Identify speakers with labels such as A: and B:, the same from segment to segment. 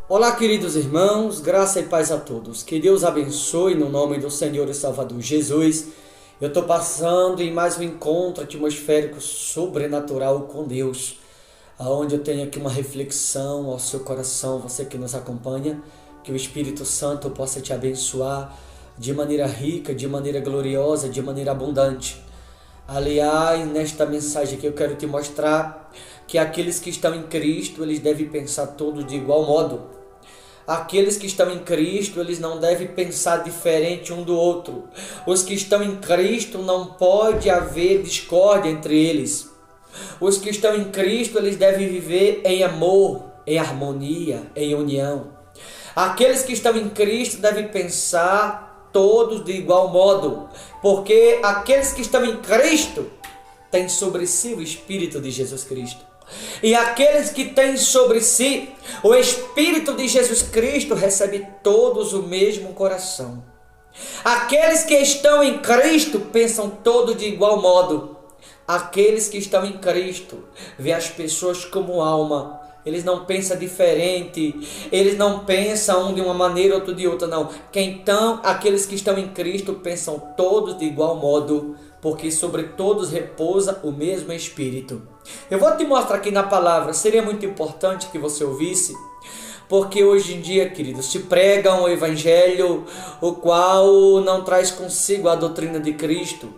A: Olá, queridos irmãos, graça e paz a todos. Que Deus abençoe no nome do Senhor e Salvador Jesus. Eu estou passando em mais um encontro atmosférico sobrenatural com Deus, onde eu tenho aqui uma reflexão ao seu coração, você que nos acompanha, que o Espírito Santo possa te abençoar de maneira rica, de maneira gloriosa, de maneira abundante. Aliás, nesta mensagem aqui eu quero te mostrar que aqueles que estão em Cristo, eles devem pensar todos de igual modo. Aqueles que estão em Cristo, eles não devem pensar diferente um do outro. Os que estão em Cristo, não pode haver discórdia entre eles. Os que estão em Cristo, eles devem viver em amor, em harmonia, em união. Aqueles que estão em Cristo devem pensar todos de igual modo, porque aqueles que estão em Cristo têm sobre si o Espírito de Jesus Cristo. E aqueles que têm sobre si o Espírito de Jesus Cristo recebem todos o mesmo coração. Aqueles que estão em Cristo pensam todos de igual modo. Aqueles que estão em Cristo veem as pessoas como alma. Eles não pensam diferente, eles não pensam um de uma maneira, outro de outra, não. Então, aqueles que estão em Cristo pensam todos de igual modo, porque sobre todos repousa o mesmo Espírito. Eu vou te mostrar aqui na palavra, seria muito importante que você ouvisse, porque hoje em dia, queridos, se prega um evangelho o qual não traz consigo a doutrina de Cristo.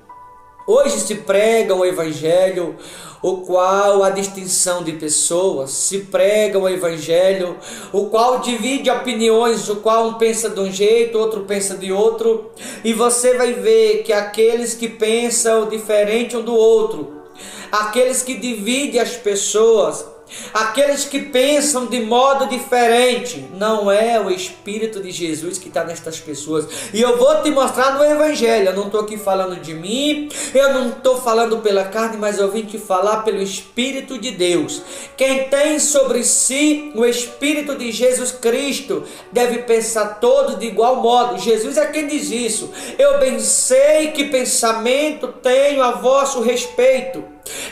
A: Hoje se prega um evangelho o qual a distinção de pessoas, se prega um evangelho o qual divide opiniões, o qual um pensa de um jeito, outro pensa de outro, e você vai ver que aqueles que pensam diferente um do outro, aqueles que dividem as pessoas, aqueles que pensam de modo diferente, não é o Espírito de Jesus que está nestas pessoas. E eu vou te mostrar no Evangelho. Eu não estou aqui falando de mim, eu não estou falando pela carne, mas eu vim te falar pelo Espírito de Deus. Quem tem sobre si o Espírito de Jesus Cristo deve pensar todos de igual modo. Jesus é quem diz isso. Eu bem sei que pensamento tenho a vosso respeito,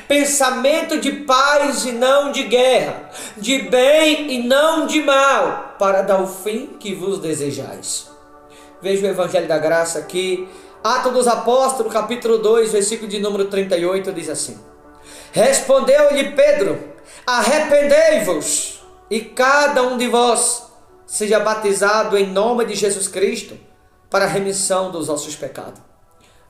A: pensamento de paz e não de guerra, de bem e não de mal, para dar o fim que vos desejais. Veja o Evangelho da Graça aqui, Atos dos Apóstolos, capítulo 2, versículo de número 38, diz assim: Respondeu-lhe Pedro: Arrependei-vos, e cada um de vós seja batizado em nome de Jesus Cristo, para a remissão dos vossos pecados.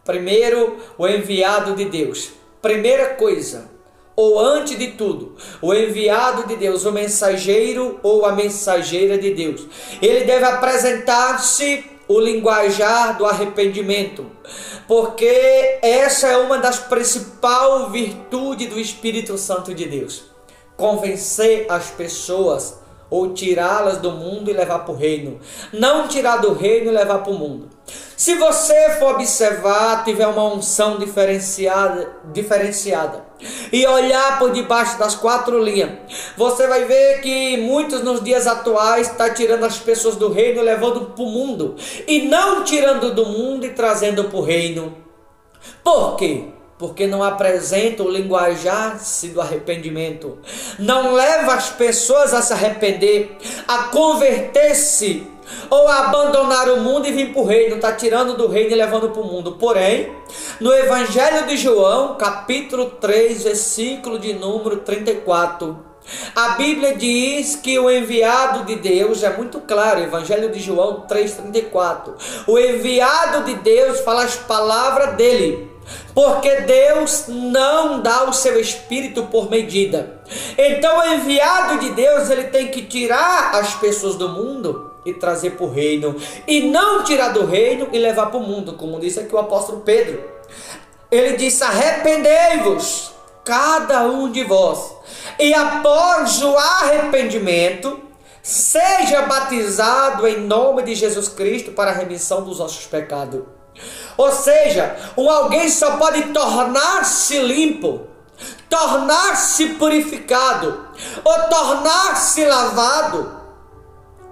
A: Primeiro, o enviado de Deus. Primeira coisa, ou antes de tudo, o enviado de Deus, o mensageiro ou a mensageira de Deus, ele deve apresentar-se o linguajar do arrependimento, porque essa é uma das principais virtudes do Espírito Santo de Deus: convencer as pessoas ou tirá-las do mundo e levar para o reino, não tirar do reino e levar para o mundo. Se você for observar, tiver uma unção diferenciada e olhar por debaixo das quatro linhas, você vai ver que muitos nos dias atuais estão tirando as pessoas do reino e levando para o mundo, e não tirando do mundo e trazendo para o reino. Por quê? Porque não apresenta o linguajar-se do arrependimento, não leva as pessoas a se arrepender, a converter-se ou a abandonar o mundo e vir para o reino. Está tirando do reino e levando para o mundo. Porém, no Evangelho de João, capítulo 3, versículo de número 34, a Bíblia diz que o enviado de Deus, é muito claro, Evangelho de João 3,34, o enviado de Deus fala as palavras dele, porque Deus não dá o seu Espírito por medida. Então o enviado de Deus, ele tem que tirar as pessoas do mundo e trazer para o reino, e não tirar do reino e levar para o mundo, como disse aqui o apóstolo Pedro. Ele disse: arrependei-vos, cada um de vós, e após o arrependimento, seja batizado em nome de Jesus Cristo para a remissão dos vossos pecados. Ou seja, alguém só pode tornar-se limpo, tornar-se purificado ou tornar-se lavado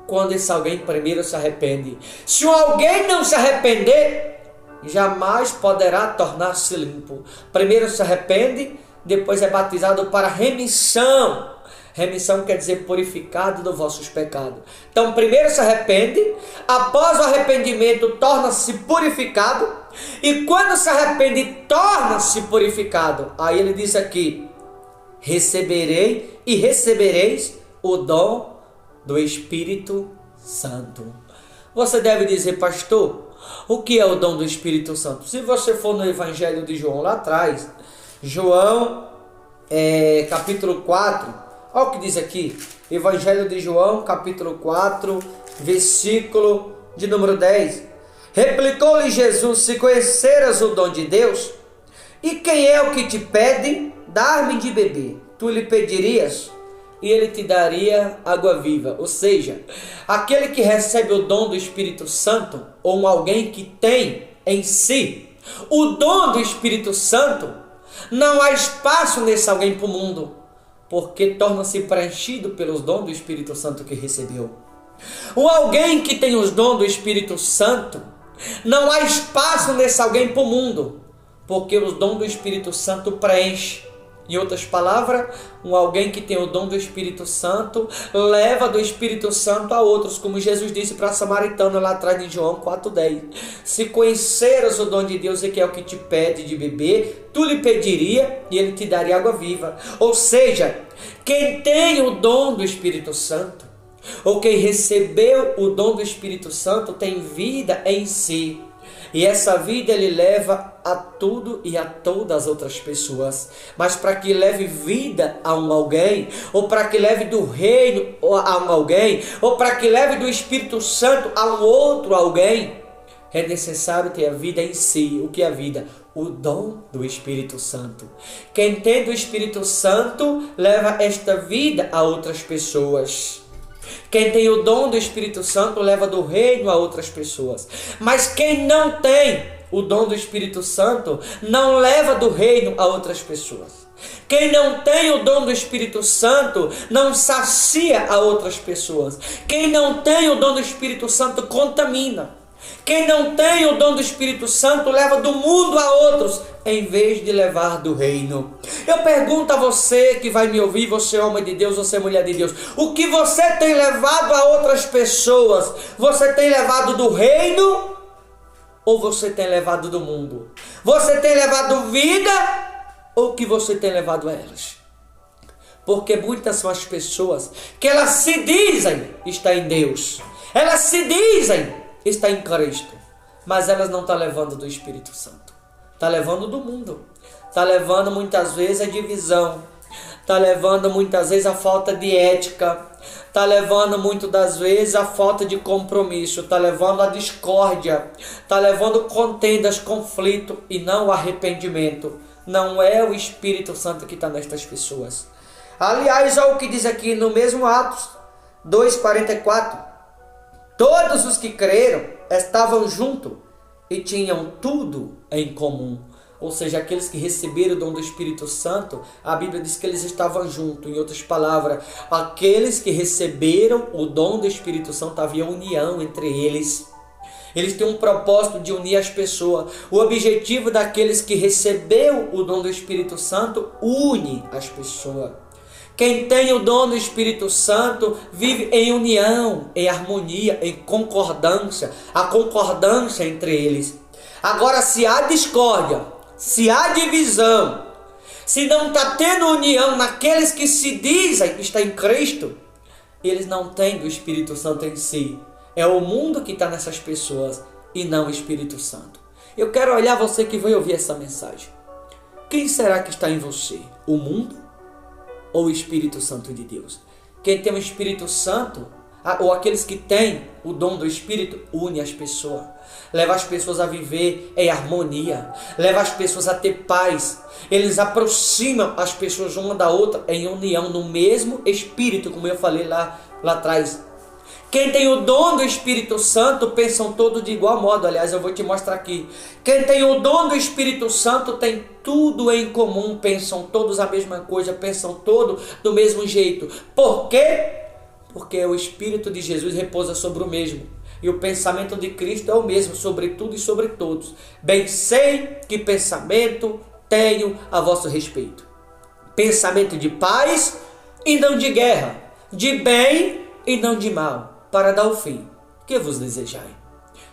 A: quando esse alguém primeiro se arrepende. Se alguém não se arrepender, jamais poderá tornar-se limpo. Primeiro se arrepende, depois é batizado para remissão Remissão quer dizer purificado dos vossos pecados. Então, primeiro se arrepende, após o arrependimento torna-se purificado, e quando se arrepende torna-se purificado. Aí ele diz aqui: receberei e recebereis o dom do Espírito Santo. Você deve dizer: pastor, o que é o dom do Espírito Santo? Se você for no Evangelho de João lá atrás, João capítulo 4, olha o que diz aqui, Evangelho de João, capítulo 4, versículo de número 10. Replicou-lhe Jesus: se conheceras o dom de Deus, e quem é o que te pede dar-me de beber, tu lhe pedirias, e ele te daria água viva. Ou seja, aquele que recebe o dom do Espírito Santo, ou alguém que tem em si o dom do Espírito Santo, não há espaço nesse alguém para o mundo, porque torna-se preenchido pelos dons do Espírito Santo que recebeu. O alguém que tem os dons do Espírito Santo, não há espaço nesse alguém para o mundo, porque os dons do Espírito Santo preenche. Em outras palavras, alguém que tem o dom do Espírito Santo leva do Espírito Santo a outros, como Jesus disse para a samaritana lá atrás em João 4,10. Se conheceras o dom de Deus, e que é o que te pede de beber, tu lhe pediria e ele te daria água viva. Ou seja, quem tem o dom do Espírito Santo, ou quem recebeu o dom do Espírito Santo, tem vida em si. E essa vida ele leva a tudo e a todas as outras pessoas. Mas para que leve vida a alguém, ou para que leve do reino a alguém, ou para que leve do Espírito Santo a um outro alguém, é necessário ter a vida em si. O que é a vida? O dom do Espírito Santo. Quem tem do Espírito Santo leva esta vida a outras pessoas. Quem tem o dom do Espírito Santo leva do reino a outras pessoas. Mas quem não tem o dom do Espírito Santo não leva do reino a outras pessoas. Quem não tem o dom do Espírito Santo não sacia a outras pessoas. Quem não tem o dom do Espírito Santo contamina. Quem não tem o dom do Espírito Santo leva do mundo a outros, em vez de levar do reino. Eu pergunto a você que vai me ouvir, você é homem de Deus, você é mulher de Deus, o que você tem levado a outras pessoas? Você tem levado do reino ou você tem levado do mundo? Você tem levado vida ou o que você tem levado a elas? Porque muitas são as pessoas que elas se dizem estar em Deus, elas se dizem está em Cristo, mas elas não estão levando do Espírito Santo, está levando do mundo, está levando muitas vezes a divisão, está levando muitas vezes a falta de ética, está levando muitas das vezes a falta de compromisso, está levando a discórdia, está levando contendas, conflito e não o arrependimento. Não é o Espírito Santo que está nestas pessoas. Aliás, olha o que diz aqui no mesmo Atos 2,44. Todos os que creram estavam juntos e tinham tudo em comum. Ou seja, aqueles que receberam o dom do Espírito Santo, a Bíblia diz que eles estavam juntos. Em outras palavras, aqueles que receberam o dom do Espírito Santo, havia união entre eles. Eles têm um propósito de unir as pessoas. O objetivo daqueles que receberam o dom do Espírito Santo une as pessoas. Quem tem o dom do Espírito Santo vive em união, em harmonia, em concordância. A concordância entre eles. Agora, se há discórdia, se há divisão, se não está tendo união naqueles que se dizem que está em Cristo, eles não têm do Espírito Santo em si. É o mundo que está nessas pessoas e não o Espírito Santo. Eu quero olhar você que vai ouvir essa mensagem. Quem será que está em você? O mundo ou o Espírito Santo de Deus? Quem tem o Espírito Santo, ou aqueles que têm o dom do Espírito, une as pessoas. Leva as pessoas a viver em harmonia. Leva as pessoas a ter paz. Eles aproximam as pessoas uma da outra em união, no mesmo Espírito, como eu falei lá atrás. Quem tem o dom do Espírito Santo pensam todos de igual modo. Aliás, eu vou te mostrar aqui. Quem tem o dom do Espírito Santo tem tudo em comum. Pensam todos a mesma coisa. Pensam todos do mesmo jeito. Por quê? Porque o Espírito de Jesus repousa sobre o mesmo. E o pensamento de Cristo é o mesmo sobre tudo e sobre todos. Bem sei que pensamento tenho a vosso respeito. Pensamento de paz e não de guerra, de bem e não de mal, para dar o fim que vos desejai.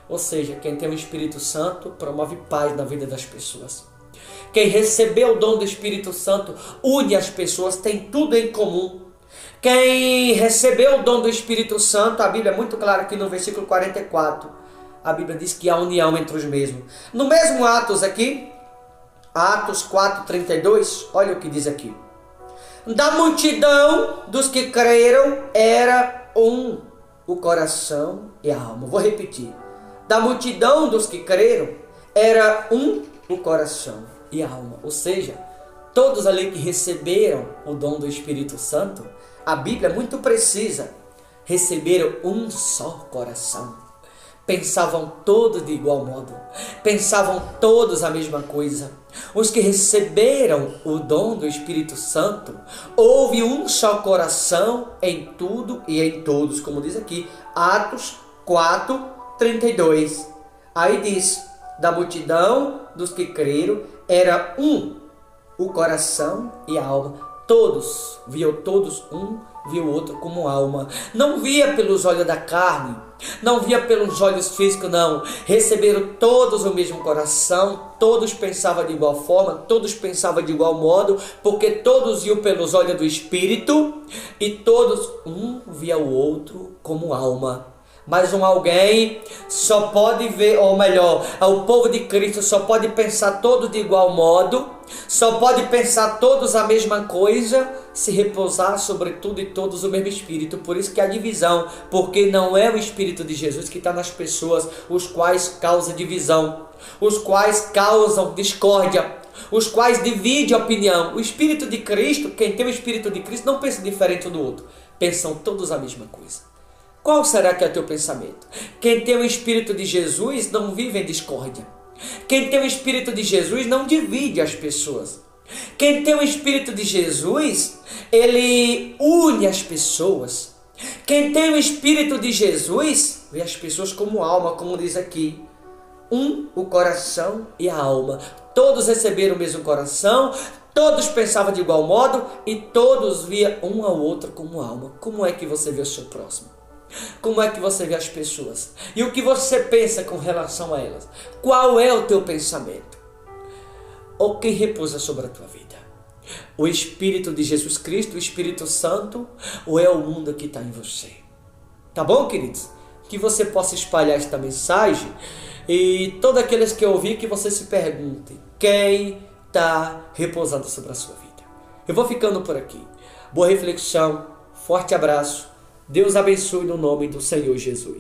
A: Ou seja, quem tem o Espírito Santo promove paz na vida das pessoas. Quem recebeu o dom do Espírito Santo une as pessoas, tem tudo em comum. Quem recebeu o dom do Espírito Santo, a Bíblia é muito clara aqui no versículo 44, a Bíblia diz que há união entre os mesmos. No mesmo Atos aqui, Atos 4:32, olha o que diz aqui. Da multidão dos que creram era o coração e a alma. Vou repetir. Da multidão dos que creram era o coração e a alma. Ou seja, todos ali que receberam o dom do Espírito Santo, a Bíblia é muito precisa, receberam um só coração. Pensavam todos de igual modo, pensavam todos a mesma coisa. Os que receberam o dom do Espírito Santo, houve um só coração em tudo e em todos, como diz aqui, Atos 4:32. Aí diz, da multidão dos que creram, era o coração e a alma. Todos, viam todos via o outro como alma. Não via pelos olhos da carne, não via pelos olhos físicos, não. Receberam todos o mesmo coração, todos pensavam de igual forma, todos pensavam de igual modo, porque todos iam pelos olhos do Espírito e todos via o outro como alma. Mas alguém só pode ver, ou melhor, o povo de Cristo só pode pensar todos de igual modo, só pode pensar todos a mesma coisa, se repousar sobre tudo e todos o mesmo Espírito. Por isso que há divisão, porque não é o Espírito de Jesus que está nas pessoas, os quais causam divisão, os quais causam discórdia, os quais dividem a opinião. O Espírito de Cristo, quem tem o Espírito de Cristo não pensa diferente um do outro, pensam todos a mesma coisa. Qual será que é o teu pensamento? Quem tem o Espírito de Jesus não vive em discórdia. Quem tem o Espírito de Jesus não divide as pessoas. Quem tem o Espírito de Jesus, ele une as pessoas. Quem tem o Espírito de Jesus, vê as pessoas como alma, como diz aqui. O coração e a alma. Todos receberam o mesmo coração, todos pensavam de igual modo e todos viam um ao outro como alma. Como é que você vê o seu próximo? Como é que você vê as pessoas? E o que você pensa com relação a elas? Qual é o teu pensamento? Ou quem repousa sobre a tua vida? O Espírito de Jesus Cristo, o Espírito Santo, ou é o mundo que está em você? Tá bom, queridos? Que você possa espalhar esta mensagem e todos aqueles que ouvir, que você se pergunte quem está repousando sobre a sua vida. Eu vou ficando por aqui. Boa reflexão, forte abraço. Deus abençoe no nome do Senhor Jesus.